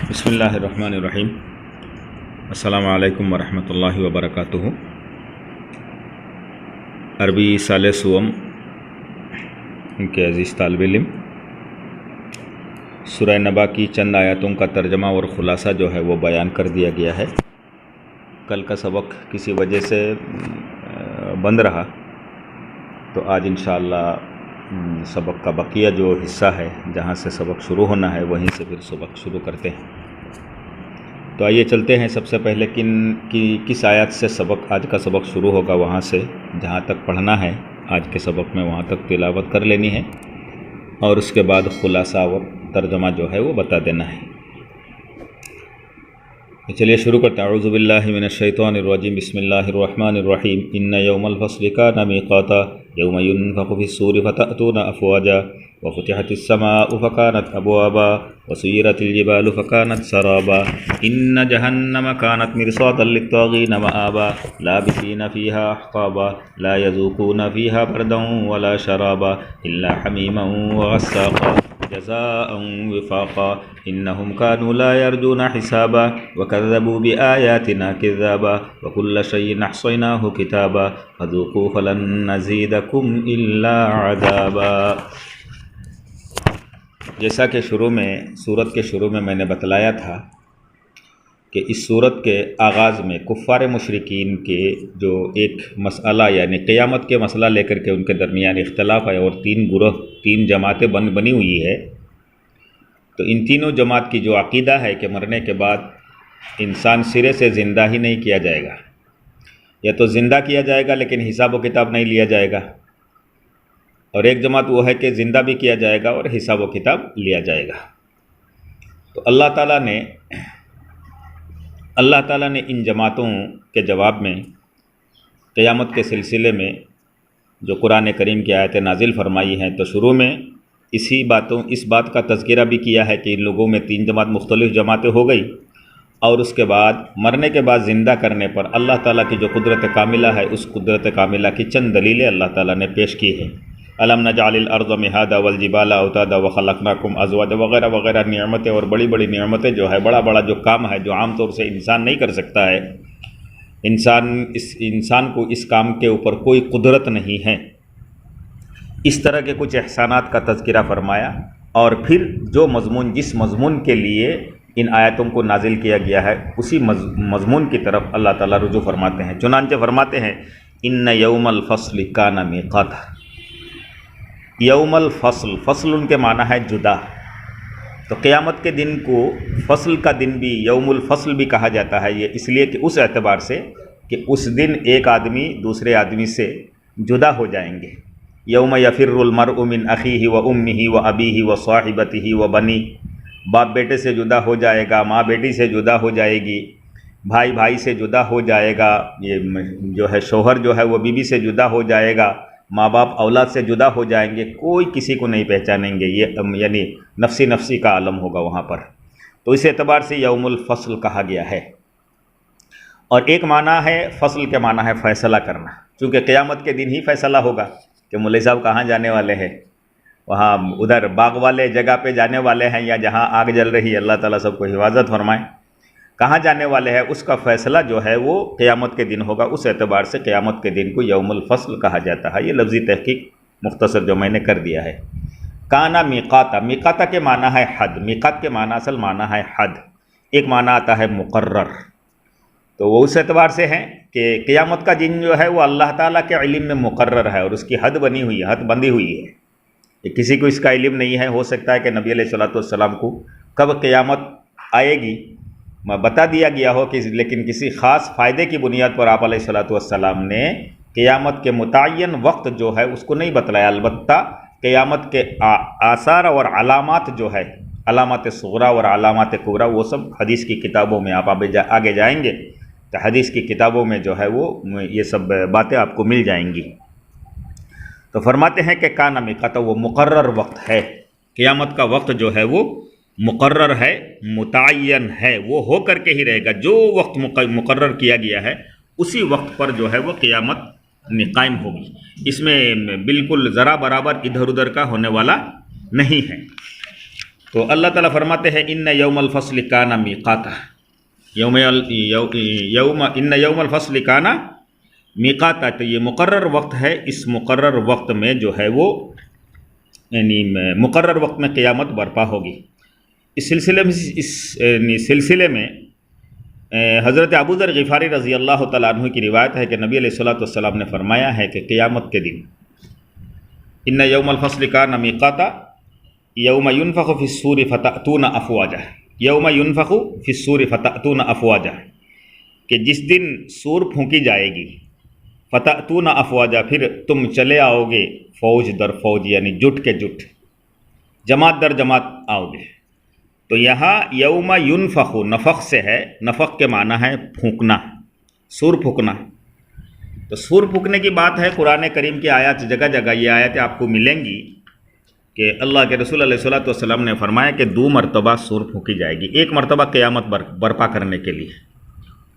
بسم اللہ الرحمن الرحیم۔ السلام علیکم ورحمۃ اللہ وبرکاتہ۔ عربی سال سوم کے عزیز طالب علم، سورہ نبا کی چند آیاتوں کا ترجمہ اور خلاصہ جو ہے وہ بیان کر دیا گیا ہے۔ کل کا سبق کسی وجہ سے بند رہا، تو آج انشاءاللہ سبق کا بقیہ جو حصہ ہے، جہاں سے سبق شروع ہونا ہے وہیں سے پھر سبق شروع کرتے ہیں۔ تو آئیے چلتے ہیں۔ سب سے پہلے کس آیات سے سبق آج کا سبق شروع ہوگا، وہاں سے جہاں تک پڑھنا ہے آج کے سبق میں وہاں تک تلاوت کر لینی ہے، اور اس کے بعد خلاصہ اور ترجمہ جو ہے وہ بتا دینا ہے۔ چلیے شروع کرتے ہیں۔ اعوذ باللہ من الشیطان الرجیم، بسم اللہ الرحمن الرحیم۔ ان یوم الفصل کان میقاتا یوم ینفخ فی الصور فتأتون افواجا وفتحت السماء فكانت ابوابا وسيرت الجبال فكانت سرابا ان جهنم كانت مرصادا للطاغين مآبا لابثين فيها احقابا لا يذوقون فيها بردا ولا شرابا الا حميما وغساقا جزاء وفاقا انهم كانوا لا يرجون حسابا وكذبوا بآياتنا كذابا وكل شيء احصيناه كتابا فذوقوا فلن نزيدكم الا عذابا۔ جیسا کہ سورت کے شروع میں نے بتلایا تھا کہ اس سورت کے آغاز میں کفار مشرکین کے جو ایک مسئلہ یعنی قیامت کے مسئلہ لے کر کے ان کے درمیان اختلاف ہے، اور تین جماعتیں بنی ہوئی ہے۔ تو ان تینوں جماعت کی جو عقیدہ ہے کہ مرنے کے بعد انسان سرے سے زندہ ہی نہیں کیا جائے گا، یا تو زندہ کیا جائے گا لیکن حساب و کتاب نہیں لیا جائے گا، اور ایک جماعت وہ ہے کہ زندہ بھی کیا جائے گا اور حساب و کتاب لیا جائے گا۔ تو اللہ تعالیٰ نے ان جماعتوں کے جواب میں قیامت کے سلسلے میں جو قرآن کریم کی آیتیں نازل فرمائی ہیں، تو شروع میں اس بات کا تذکرہ بھی کیا ہے کہ ان لوگوں میں تین مختلف جماعتیں ہو گئی، اور اس کے بعد مرنے کے بعد زندہ کرنے پر اللہ تعالیٰ کی جو قدرت کاملہ ہے، اس قدرت کاملہ کی چند دلیلیں اللہ تعالیٰ نے پیش کی ہیں۔ الم نجعل الارض مہادا والجبال اوتادا وخلقناکم ازواجا وغیرہ وغیرہ نعمتیں اور بڑی بڑی نعمتیں جو ہے، بڑا جو کام ہے جو عام طور سے انسان نہیں کر سکتا ہے، انسان کو اس کام کے اوپر کوئی قدرت نہیں ہے، اس طرح کے کچھ احسانات کا تذکرہ فرمایا، اور پھر جس مضمون کے لیے ان آیتوں کو نازل کیا گیا ہے اسی مضمون کی طرف اللہ تعالیٰ رجوع فرماتے ہیں۔ چنانچہ فرماتے ہیں ان یوم الفصل کان میقاتا۔ یوم الفصل، فصل ان کے معنی ہے جدا، تو قیامت کے دن کو فصل کا دن بھی یوم الفصل بھی کہا جاتا ہے، یہ اس لیے کہ اس اعتبار سے کہ اس دن ایک آدمی دوسرے آدمی سے جدا ہو جائیں گے۔ یوم یفر المرء من اخیہ و امہ و ابیہ و صاحبتہ و بنی، باپ بیٹے سے جدا ہو جائے گا، ماں بیٹی سے جدا ہو جائے گی، بھائی سے جدا ہو جائے گا، یہ جو ہے شوہر جو ہے وہ بیوی سے جدا ہو جائے گا، ماں باپ اولاد سے جدا ہو جائیں گے، کوئی کسی کو نہیں پہچانیں گے، یہ یعنی نفسی کا عالم ہوگا وہاں پر۔ تو اس اعتبار سے یوم الفصل کہا گیا ہے۔ اور ایک معنی ہے، فصل کے معنی ہے فیصلہ کرنا، چونکہ قیامت کے دن ہی فیصلہ ہوگا کہ مولوی صاحب کہاں جانے والے ہیں، وہاں ادھر باغ والے جگہ پہ جانے والے ہیں یا جہاں آگ جل رہی ہے، اللہ تعالیٰ سب کو حفاظت فرمائے، کہاں جانے والے ہیں، اس کا فیصلہ جو ہے وہ قیامت کے دن ہوگا۔ اس اعتبار سے قیامت کے دن کو یوم الفصل کہا جاتا ہے۔ یہ لفظی تحقیق مختصر جو میں نے کر دیا ہے۔ کانا میقاتا، میقاتا کے معنی ہے حد، میقات کے معنی اصل معنی ہے حد، ایک معنی آتا ہے مقرر، تو وہ اس اعتبار سے ہے کہ قیامت کا دن جو ہے وہ اللہ تعالیٰ کے علم میں مقرر ہے، اور اس کی حد بنی ہوئی ہے، حد بندی ہوئی ہے، کہ کسی کو اس کا علم نہیں ہے۔ ہو سکتا ہے کہ نبی علیہ الصلوۃ والسلام کو کب قیامت آئے گی بتا دیا گیا ہو، لیکن کسی خاص فائدے کی بنیاد پر آپ علیہ الصلوۃ والسلام نے قیامت کے متعین وقت جو ہے اس کو نہیں بتلایا۔ البتہ قیامت کے آثار اور علامات جو ہے، علامات صغریٰ اور علامات کبریٰ، وہ سب حدیث کی کتابوں میں آپ آگے جائیں گے تو حدیث کی کتابوں میں جو ہے وہ یہ سب باتیں آپ کو مل جائیں گی۔ تو فرماتے ہیں کہ کان میقاتا، وہ مقرر وقت ہے، قیامت کا وقت جو ہے وہ مقرر ہے، متعین ہے، وہ ہو کر کے ہی رہے گا، جو وقت مقرر کیا گیا ہے اسی وقت پر جو ہے وہ قیامت قائم ہوگی، اس میں بالکل ذرا برابر ادھر ادھر کا ہونے والا نہیں ہے۔ تو اللہ تعالیٰ فرماتے ہیں ان یوم الفصل کان میقاتا، ان یوم الفصل کان میقاتا، تو یہ مقرر وقت ہے، اس مقرر وقت میں جو ہے وہ یعنی مقرر وقت میں قیامت برپا ہوگی۔ اس سلسلے میں حضرت ابو ذر غفاری رضی اللہ تعالیٰ عنہ کی روایت ہے کہ نبی علیہ الصلوۃ والسلام نے فرمایا ہے کہ قیامت کے دن ان یوم الفصل کان میقاتا یوم ینفخ فی الصور فتأتون افواجا، یوم ینفخ فی الصور فتأتون افواجا، کہ جس دن سور پھونکی جائے گی، فتأتون افواجا، پھر تم چلے آؤ گے فوج در فوج، یعنی جٹ کے جٹ، جماعت در جماعت آؤ گے۔ تو یہاں یوم ینفخ نفخ سے ہے، نفخ کے معنی ہے پھونکنا، سور پھونکنا۔ تو سور پھونکنے کی بات ہے، قرآن کریم کی آیات جگہ جگہ یہ آیتیں آپ کو ملیں گی کہ اللہ کے رسول علیہ الصلوۃ والسلام نے فرمایا کہ 2 مرتبہ سور پھونکی جائے گی، ایک مرتبہ قیامت برپا کرنے کے لیے۔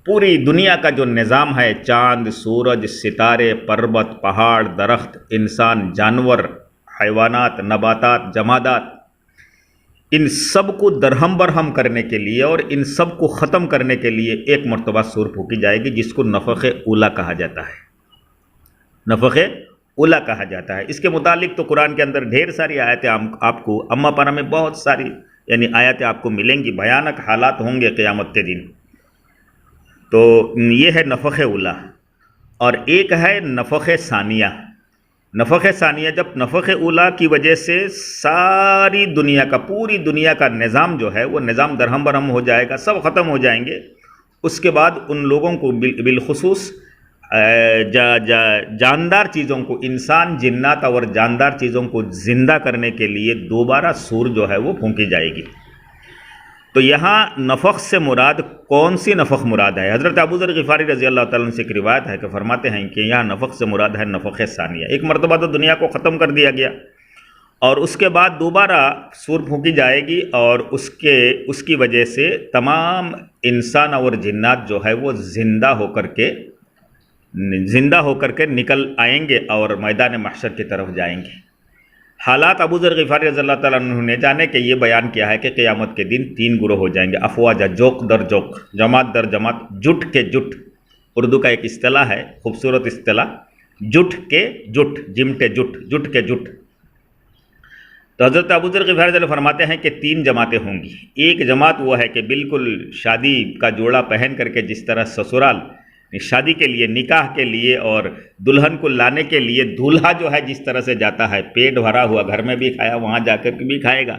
پوری دنیا کا جو نظام ہے، چاند، سورج، ستارے، پربت، پہاڑ، درخت، انسان، جانور، حیوانات، نباتات، جمادات، ان سب کو درہم برہم کرنے کے لیے اور ان سب کو ختم کرنے کے لیے ایک مرتبہ سور پھونکی جائے گی، جس کو نفخ اولی کہا جاتا ہے، نفخ اولی کہا جاتا ہے۔ اس کے متعلق تو قرآن کے اندر ڈھیر ساری آیتیں آپ کو اما پارہ میں بہت ساری یعنی آیتیں آپ کو ملیں گی، بھیانک حالات ہوں گے قیامت کے دن۔ تو یہ ہے نفخ اولی، اور ایک ہے نفخ ثانیہ۔ نفخ ثانیہ، جب نفخ اولی کی وجہ سے ساری دنیا کا، پوری دنیا کا نظام جو ہے وہ نظام درہم برہم ہو جائے گا، سب ختم ہو جائیں گے۔ اس کے بعد ان لوگوں کو بالخصوص جاندار چیزوں کو، انسان، جنات اور جاندار چیزوں کو زندہ کرنے کے لیے دوبارہ سور جو ہے وہ پھونکی جائے گی۔ تو یہاں نفخ سے مراد کون سی نفخ مراد ہے؟ حضرت ابو ذر غفاری رضی اللہ تعالیٰ عنہ سے ایک روایت ہے کہ فرماتے ہیں کہ یہاں نفخ سے مراد ہے نفخ ثانیہ۔ ایک مرتبہ تو دنیا کو ختم کر دیا گیا، اور اس کے بعد دوبارہ سور پھونکی جائے گی، اور اس کی وجہ سے تمام انسان اور جنات جو ہے وہ زندہ ہو کر کے نکل آئیں گے اور میدان محشر کی طرف جائیں گے۔ حالات ابو ذر غفاری رضی اللہ تعالیٰ عنہ نے جانے کہ یہ بیان کیا ہے کہ قیامت کے دن 3 گروہ ہو جائیں گے، افواجہ، جوق در جوق، جماعت در جماعت، جٹ کے جٹ۔ اردو کا ایک اصطلاح ہے، خوبصورت اصطلاح، جٹ کے جٹ، جمٹے جٹ، جٹ کے جٹ۔ تو حضرت ابو ذر غفاری رضی اللہ فرماتے ہیں کہ 3 جماعتیں ہوں گی۔ ایک جماعت وہ ہے کہ بالکل شادی کا جوڑا پہن کر کے جس طرح سسرال شادی کے لیے، نکاح کے لیے اور دلہن کو لانے کے لیے دولہا جو ہے جس طرح سے جاتا ہے، پیٹ بھرا ہوا، گھر میں بھی کھایا وہاں جا کر بھی کھائے گا،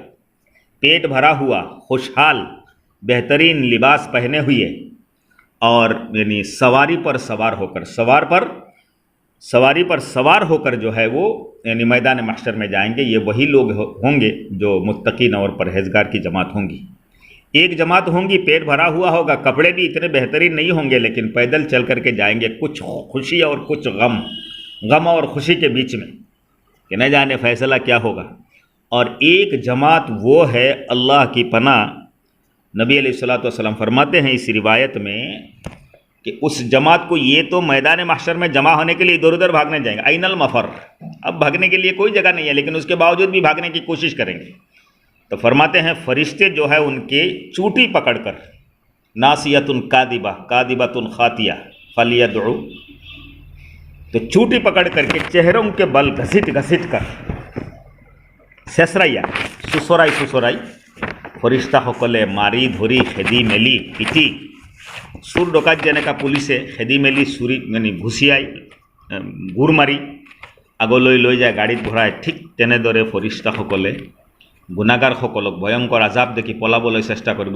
پیٹ بھرا ہوا، خوشحال، بہترین لباس پہنے ہوئے، اور یعنی سواری پر سوار ہو کر جو ہے وہ یعنی میدان محشر میں جائیں گے۔ یہ وہی لوگ ہوں گے جو متقین اور پرہیزگار کی جماعت ہوں گی۔ ایک جماعت ہوں گی، پیٹ بھرا ہوا ہوگا، کپڑے بھی اتنے بہترین نہیں ہوں گے، لیکن پیدل چل کر کے جائیں گے، کچھ خوشی اور کچھ غم اور خوشی کے بیچ میں، کہ نہ جانے فیصلہ کیا ہوگا۔ اور ایک جماعت وہ ہے، اللہ کی پناہ، نبی علیہ الصلوۃ والسلام فرماتے ہیں اس روایت میں کہ اس جماعت کو یہ تو میدان محشر میں جمع ہونے کے لیے ادھر ادھر بھاگنے جائیں گے، این المفر، اب بھاگنے کے لیے کوئی جگہ نہیں ہے، لیکن اس کے باوجود بھی بھاگنے کی کوشش کریں گے۔ تو فرماتے ہیں فرشتے جو ہے ان کے چوٹی پکڑ کر، ناسیۃ کاذبہ کاذبۃ خاطیہ فلیدعو، تو چوٹی پکڑ کر کے چہروں کے بل گھسٹ کر، سسریا سسرائی فرشتہ সকলে মারি ধরি খেদি মেলি পিটি, চোৰ ডকাইত যেনেকৈ পুলিচে খেদি মেলি চুৰি মানে ঘুচিয়াই গোৰ মাৰি আগলৈ লৈ যায় গাড়ীত ভৰাই, ঠিক তেনেদৰে ফৰিষ্টাসকলে গুণাগাৰসকলক ভয়ংকৰ আজাব দেখি পলাবলৈ চেষ্টা কৰিব।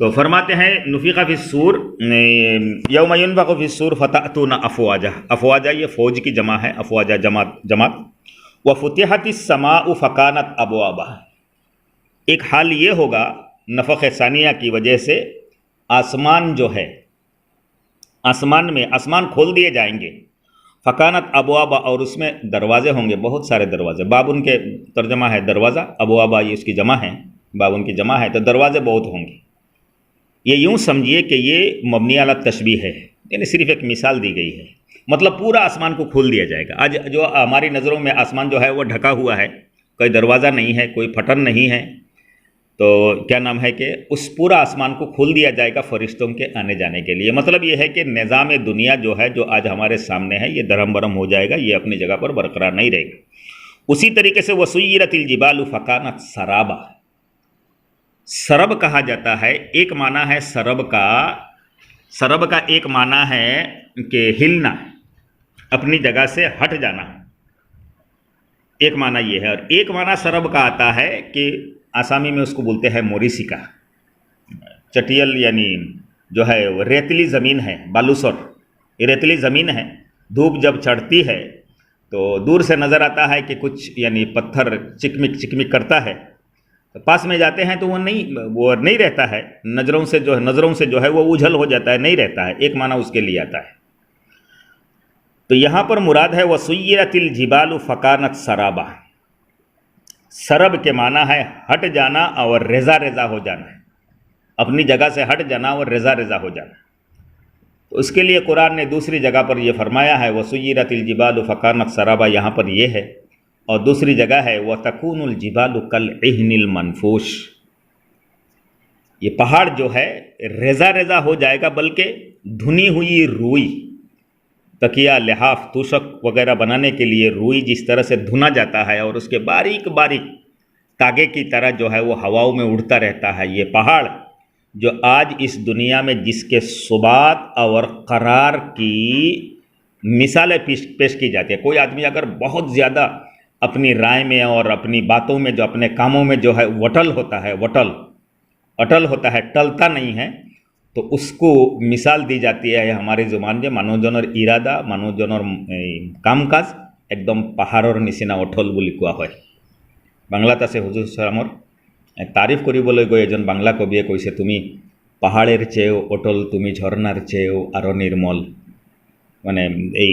تو فرماتے ہیں نفیخ فی الصور، یوم ینفخ فی الصور فتأتون افواجا، افواجا یہ فوج کی جمع ہے، افواجا جماعت. وفتحت السماء فکانت ابوابا، ایک حال یہ ہوگا نفخ ثانیہ کی وجہ سے آسمان جو ہے، آسمان کھول دیے جائیں گے. فکانت ابوابا، اور اس میں دروازے ہوں گے، بہت سارے دروازے. باب ان کے ترجمہ ہے دروازہ، ابوابا یہ اس کی جمع ہے، باب ان کی جمع ہے، تو دروازے بہت ہوں گے. یہ یوں سمجھیے کہ یہ مبنی علی تشبیہ ہے، یعنی صرف ایک مثال دی گئی ہے. مطلب پورا آسمان کو کھول دیا جائے گا. آج جو ہماری نظروں میں آسمان جو ہے وہ ڈھکا ہوا ہے، کوئی دروازہ نہیں ہے، کوئی پھٹن نہیں ہے، تو کیا نام ہے کہ اس پورا آسمان کو کھول دیا جائے گا فرشتوں کے آنے جانے کے لیے. مطلب یہ ہے کہ نظام دنیا جو ہے، جو آج ہمارے سامنے ہے، یہ درہم برہم ہو جائے گا، یہ اپنی جگہ پر برقرار نہیں رہے گا. اسی طریقے سے وسیرت الجبال فکانت سرابا، سرب کہا جاتا ہے. ایک معنی ہے سرب کا ایک معنی ہے کہ ہلنا، اپنی جگہ سے ہٹ جانا، ایک معنی یہ ہے. اور ایک معنی سرب کا آتا ہے کہ آسامی میں اس کو بولتے ہیں موریسیکا، چٹیل یعنی جو ہے ریتلی زمین ہے، بالوسر یہ ریتلی زمین ہے. دھوپ جب چڑھتی ہے تو دور سے نظر آتا ہے کہ کچھ یعنی پتھر چکمک کرتا ہے، پاس میں جاتے ہیں تو وہ نہیں رہتا ہے، نظروں سے جو ہے وہ اوجھل ہو جاتا ہے، نہیں رہتا ہے. ایک معنی اس کے لیے آتا ہے. تو یہاں پر مراد ہے وسیرت الجبال فکانت سرابا. سرب کے معنی ہے ہٹ جانا اور ریزہ ہو جانا، اپنی جگہ سے ہٹ جانا اور ریزہ ہو جانا. تو اس کے لیے قرآن نے دوسری جگہ پر یہ فرمایا ہے وسیرت الجبال فکانت سرابا، یہاں پر یہ ہے. اور دوسری جگہ ہے وَتَكُونُ الْجِبَالُ كَالْعِهْنِ الْمَنْفُوشِ، یہ پہاڑ جو ہے ریزہ ہو جائے گا، بلکہ دھنی ہوئی روئی، تکیہ لحاف توشک وغیرہ بنانے کے لیے روئی جس طرح سے دھنا جاتا ہے اور اس کے باریک تاگے کی طرح جو ہے وہ ہواؤں میں اڑتا رہتا ہے، یہ پہاڑ جو آج اس دنیا میں جس کے ثبات اور قرار کی مثالیں پیش کی جاتی ہے. کوئی آدمی اگر بہت زیادہ اپنی رائے میں اور اپنی باتوں میں، جو اپنے کاموں میں جو ہے اٹل ہوتا ہے، ٹلتا نہیں ہے، تو اس کو مثال دی جاتی ہے ہماری زبان میں মানুষজনৰ ইৰাদা, মানুষজনৰ কাম কাজ একদম পাহাৰৰ নিচিনা অটল বুলি কোৱা হয়. বাংলাত আছে হুজুৰ সালামৰ তাৰিফ কৰিবলৈ গৈ এজন বাংলা কবিয়ে কৈছে, তুমি পাহাড়ের চেয়েও অটল, তুমি ঝর্ণার চেয়েও আরো নির্মল. মানে এই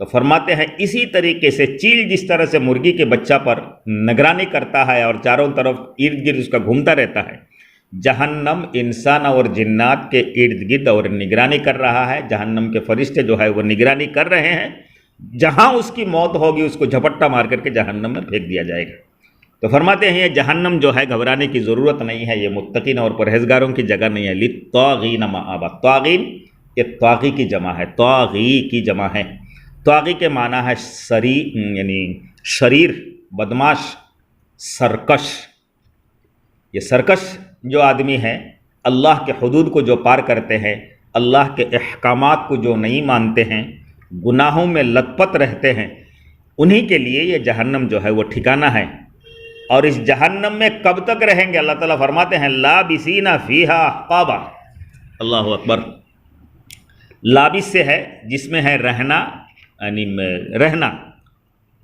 تو فرماتے ہیں اسی طریقے سے چیل جس طرح سے مرغی کے بچہ پر نگرانی کرتا ہے اور چاروں طرف ارد گرد اس کا گھومتا رہتا ہے، جہنم انسان اور جنات کے ارد گرد اور نگرانی کر رہا ہے۔ جہنم کے فرشتے جو ہے وہ نگرانی کر رہے ہیں، جہاں اس کی موت ہوگی اس کو جھپٹا مار کر کے جہنم میں پھینک دیا جائے گا۔ تو فرماتے ہیں یہ جہنم جو ہے گھبرانے کی ضرورت نہیں ہے، یہ متقین اور پرہیزگاروں کی جگہ نہیں ہے۔ للطاغین مآبا، طاغین یہ طاغی کی جمع ہے، طاغی کی جمع ہے۔ طاغی کے معنی ہے یعنی شریر، بدماش، سرکش۔ یہ سرکش جو آدمی ہے، اللہ کے حدود کو جو پار کرتے ہیں، اللہ کے احکامات کو جو نہیں مانتے ہیں، گناہوں میں لت پت رہتے ہیں، انہی کے لیے یہ جہنم جو ہے وہ ٹھکانہ ہے۔ اور اس جہنم میں کب تک رہیں گے؟ اللہ تعالیٰ فرماتے ہیں لابسین فیہا احقابا۔ اللہ اکبر۔ لابس سے ہے جس میں ہے رہنا، یعنی رہنا،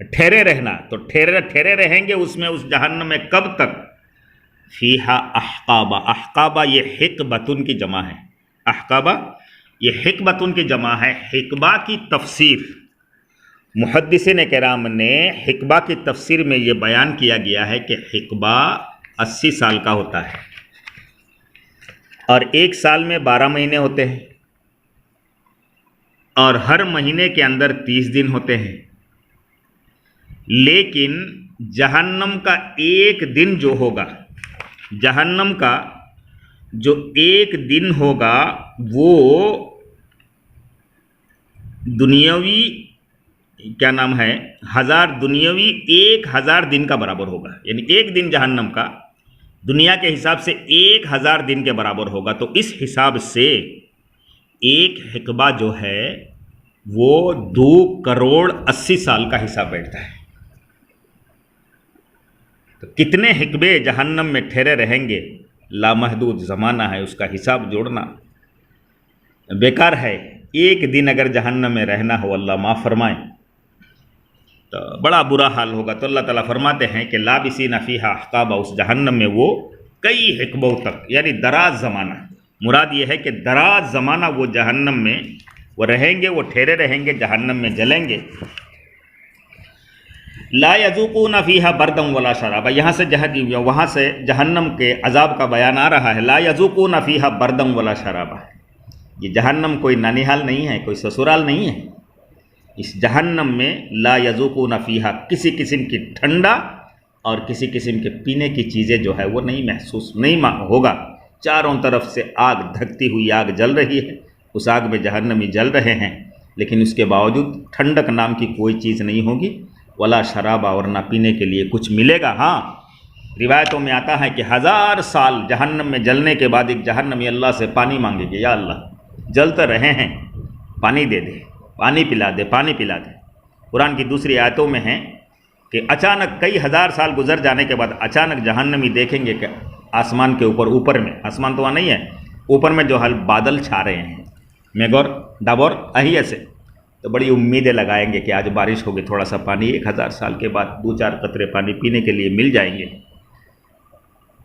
ٹھہرے رہنا، تو ٹھہرے رہیں گے اس میں، اس جہنم میں کب تک؟ فیہا احقابا، احقابا یہ حقبتن کی جمع ہے، احقابا یہ حقبتن کی جمع ہے۔ حقبہ کی تفسیر محدثین کرام نے حقبہ کی تفسیر میں یہ بیان کیا گیا ہے کہ حقبہ 80 سال کا ہوتا ہے، اور ایک سال میں 12 مہینے ہوتے ہیں، اور ہر مہینے کے اندر 30 دن ہوتے ہیں۔ لیکن جہنم کا ایک دن جو ہوگا، جہنم کا جو ایک دن ہوگا وہ دنیاوی کیا نام ہے، دنیاوی 1000 دن کا برابر ہوگا۔ یعنی ایک دن جہنم کا دنیا کے حساب سے 1000 دن کے برابر ہوگا۔ تو اس حساب سے ایک حقبہ جو ہے وہ 2 کروڑ 80 سال کا حساب بیٹھتا ہے۔ تو کتنے حقبے جہنم میں ٹھہرے رہیں گے، لامحدود زمانہ ہے، اس کا حساب جوڑنا بیکار ہے۔ ایک دن اگر جہنم میں رہنا ہو، اللہ معاف فرمائے، تو بڑا برا حال ہوگا۔ تو اللہ تعالیٰ فرماتے ہیں کہ لابسین فیہا احقابا، اس جہنم میں وہ کئی حقبوں تک، یعنی دراز زمانہ، مراد یہ ہے کہ دراز زمانہ وہ جہنم میں وہ رہیں گے، وہ ٹھہرے رہیں گے، جہنم میں جلیں گے۔ لا یذوقون فیہا بردا ولا شرابا، وہاں سے جہنم کے عذاب کا بیان آ رہا ہے۔ لا یذوقون فیہا بردا ولا شرابا، یہ جہنم کوئی نانیحال نہیں ہے، کوئی سسرال نہیں ہے۔ اس جہنم میں لا یذوقون فیہا کسی قسم کی ٹھنڈا اور کسی قسم کے پینے کی چیزیں جو ہے وہ نہیں محسوس نہیں ہوگا۔ چاروں طرف سے آگ، دھکتی ہوئی آگ جل رہی ہے، اس آگ میں جہنمی جل رہے ہیں، لیکن اس کے باوجود ٹھنڈک نام کی کوئی چیز نہیں ہوگی، ولا شرابہ، اور نہ پینے کے لیے کچھ ملے گا۔ ہاں روایتوں میں آتا ہے کہ 1000 سال جہنم میں جلنے کے بعد ایک جہنمی اللہ سے پانی مانگے گے، یا اللہ جلتے رہے ہیں، پانی دے دے، پانی پلا دے، پانی پلا دے۔ قرآن کی دوسری آیتوں میں ہیں کہ اچانک کئی 1000 سال گزر جانے کے بعد اچانک جہنمی دیکھیں گے کہ آسمان کے اوپر میں، آسمان تو وہاں نہیں ہے، اوپر میں جو حل بادل چھا رہے ہیں، میگور ڈابور اہیہ سے، تو بڑی امیدیں لگائیں گے کہ آج بارش ہوگی، تھوڑا سا پانی 1000 سال کے بعد 2-4 قطرے پانی پینے کے لیے مل جائیں گے۔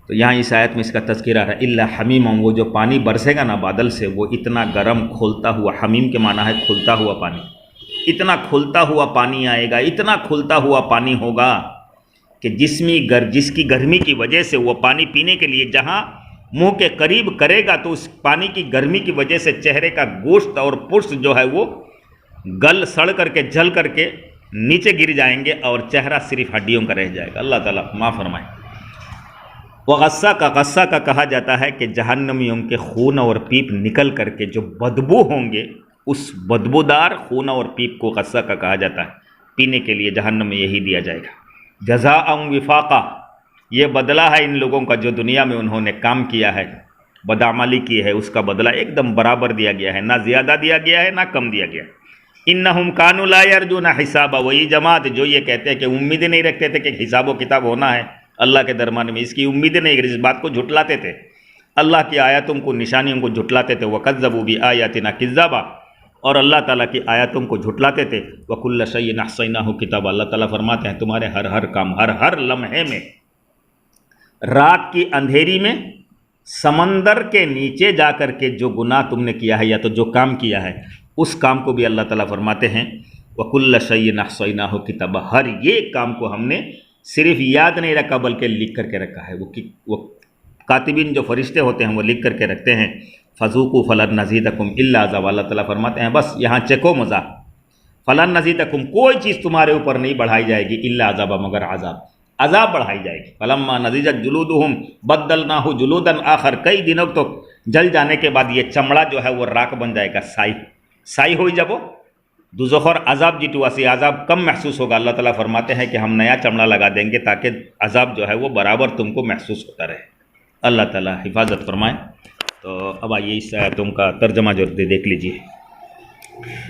تو یہاں اس آیت میں اس کا تذکرہ ہے، الا حمیم، وہ جو پانی برسے گا نا بادل سے، وہ اتنا گرم کھولتا ہوا، حمیم کے معنی ہے کھولتا ہوا پانی، اتنا کھولتا ہوا پانی آئے گا، اتنا کھولتا ہوا پانی ہوگا کہ جس کی گرمی کی وجہ سے وہ پانی پینے کے لیے جہاں منہ کے قریب کرے گا تو اس پانی کی گرمی کی وجہ سے چہرے کا گوشت اور پرس جو ہے وہ گل سڑ کر کے جل کر کے نیچے گر جائیں گے، اور چہرہ صرف ہڈیوں کا رہ جائے گا۔ اللہ تعالیٰ معاف فرمائے۔ وہ غصہ کا کہا جاتا ہے کہ جہنمیوں کے خون اور پیپ نکل کر کے جو بدبو ہوں گے، اس بدبودار خون اور پیپ کو غصہ کا کہا جاتا ہے۔ پینے کے لیے جہنم میں یہی دیا جائے گا۔ جزاء وفاقا، یہ بدلہ ہے ان لوگوں کا جو دنیا میں انہوں نے کام کیا ہے، بدعملی کی ہے، اس کا بدلہ ایک دم برابر دیا گیا ہے، نہ زیادہ دیا گیا ہے نہ کم دیا گیا ہے۔ انہم کانوا لا یرجون حسابا، وہی جماعت جو یہ کہتے ہیں کہ امیدیں نہیں رکھتے تھے کہ حساب و کتاب ہونا ہے اللہ کے درمیان میں، اس کی امیدیں نہیں، اس بات کو جھٹلاتے تھے، اللہ کی آیاتوں کو، نشانیوں کو جھٹلاتے تھے۔ وکذبوا بآیاتنا کذابا، اور اللہ تعالیٰ کی آیاتوں کو جھٹلاتے تھے۔ وکل شیء احصیناہ کتابا، اللہ تعالیٰ فرماتے ہیں تمہارے ہر کام، ہر لمحے میں، رات کی اندھیری میں، سمندر کے نیچے جا کر کے جو گناہ تم نے کیا ہے یا تو جو کام کیا ہے، اس کام کو بھی اللہ تعالیٰ فرماتے ہیں وَكُلَّ شَيْءٍ أَحْصَيْنَاهُ كِتَابًا، ہر یہ کام کو ہم نے صرف یاد نہیں رکھا بلکہ لکھ کر کے رکھا ہے۔ وہ کاتبین جو فرشتے ہوتے ہیں وہ لکھ کر کے رکھتے ہیں۔ فَذُوقُوا فَلَن نَزِيدَكُمْ إِلَّا عَذَابًا، اللہ تعالیٰ فرماتے ہیں بس یہاں چکو مزہ، فَلَن نَزِيدَكُمْ کوئی چیز تمہارے اوپر نہیں بڑھائی جائے گی، إِلَّا عَذَابًا مگر عذاب بڑھائی جائے گی۔ فَلَمَّا نَضِجَتْ جُلُودُهُمْ بَدَّلْنَاهُ جُلُودًا آخر، کئی دنوں تک جل جانے کے بعد یہ چمڑا جو ہے وہ راک بن جائے گا، سائی ہوئی جب وہ دوزخر عذاب جیٹو اسی عذاب کم محسوس ہوگا، اللہ تعالیٰ فرماتے ہیں کہ ہم نیا چمڑا لگا دیں گے تاکہ عذاب جو ہے وہ برابر تم کو محسوس ہوتا رہے۔ اللہ تعالیٰ حفاظت فرمائے۔ تو اب آئیے اس آیتوں کا ترجمہ جو دیکھ لیجیے۔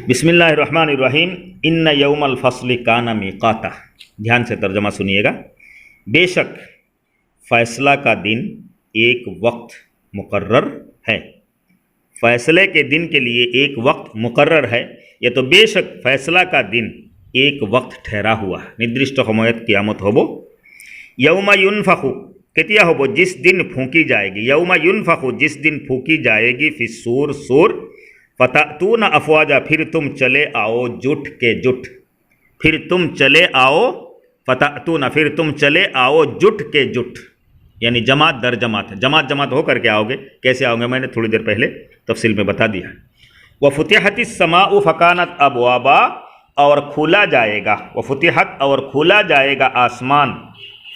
بسم اللہ الرحمن الرحیم۔ ان یوم الفصل کان میقاتا، دھیان سے ترجمہ سنیے گا۔ بے شک فیصلہ کا دن ایک وقت مقرر ہے، فیصلے کے دن کے لیے ایک وقت مقرر ہے، یہ تو بے شک فیصلہ کا دن ایک وقت ٹھہرا ہوا ہے، ندرشٹ سمয়ত قیامت ہوبو۔ یوم ینفخ کتیا ہوبو جس دن پھونکی جائے گی، یوم ینفخ جس دن پھونکی جائے گی، فی الصور سور، فتأتون افواجا پھر تم چلے آؤ جٹ کے جٹ، پھر تم چلے آؤ، فتأتون پھر تم چلے آؤ جٹ کے جٹ، یعنی جماعت در جماعت، جماعت ہو کر کے آؤ گے۔ کیسے آؤ گے میں نے تھوڑی دیر پہلے تفصیل میں بتا دیا۔ وَفُتِحَتِ السَّمَاءُ فَكَانَتْ أَبْوَابًا اور کھولا جائے گا، وَفُتِحَتْ اور کھولا جائے گا آسمان،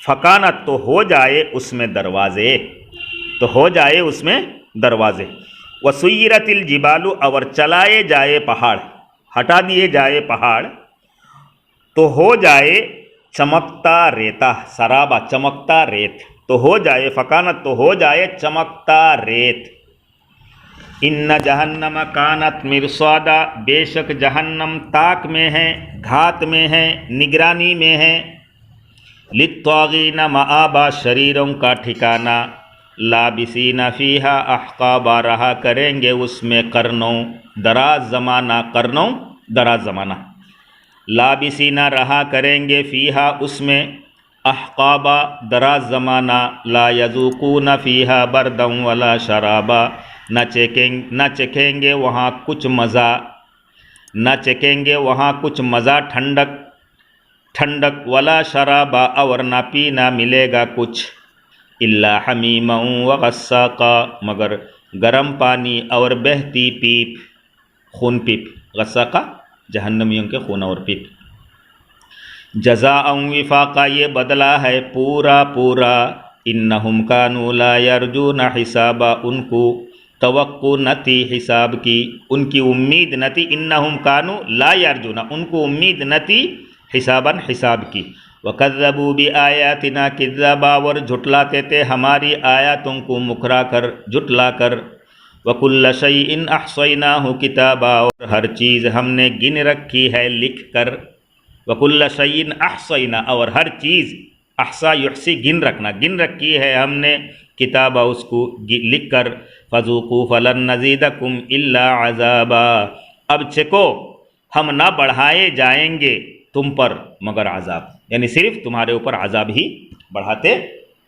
فَكَانَتْ تو ہو جائے اس میں دروازے، تو ہو جائے اس میں دروازے، وَسُيِّرَتِ الْجِبَالُ اور چلائے جائے پہاڑ، ہٹا دیے جائے پہاڑ، تو ہو جائے چمکتا ریتا، سرابا چمکتا ریت، تو ہو جائے فکانت تو ہو جائے چمکتا ریت۔ ان جہنم کانت مرصادا بے شک جہنم طاق میں ہے، گھات میں ہے، نگرانی میں ہے، للطاغین مآبا شریروں کا ٹھکانہ، لابسین فیہا احقابا رہا کریں گے اس میں قرنوں دراز زمانہ، قرنوں دراز زمانہ، لابسین رہا کریں گے فیہا اس میں احقابا دراز زمانہ، لا یذوقون فیہا بردا ولا شرابا نہ چکھیں گے وہاں کچھ مزہ، نہ چکھیں گے وہاں کچھ مزہ ٹھنڈک، ولا شرابا اور نہ پینا ملے گا کچھ، الا حمیما وغساقا مگر گرم پانی اور بہتی پیپ، خون پیپ، غساقا جہنمیوں کے خون اور پیپ۔ جزاء وفاقا یہ بدلہ ہے پورا پورا، انہم کانوا لا یرجون حسابا ان کو توقع نہ تھی حساب کی، ان کی امید نہ تھی، انہم کانوا لا یرجون ان کو امید نہ تھی حسابا حساب کی، وکذبوا بآیاتنا کذابا اور جھٹلاتے تھے ہماری آیاتوں کو مکرا کر جھٹلا کر، وکل شیء احصیناہ کتابا اور ہر چیز ہم نے گن رکھی ہے لکھ کر، وکل شیء احصینا اور ہر چیز احصا یحصی گن رکھنا، گن رکھی ہے ہم نے کتابہ اس کو لکھ کر، فذوقوا فلن نزیدکم الا عذابا اب چکو ہم نہ بڑھائے جائیں گے تم پر مگر عذاب، یعنی صرف تمہارے اوپر عذاب ہی بڑھاتے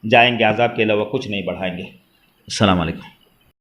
جائیں گے، عذاب کے علاوہ کچھ نہیں بڑھائیں گے۔ السلام علیکم۔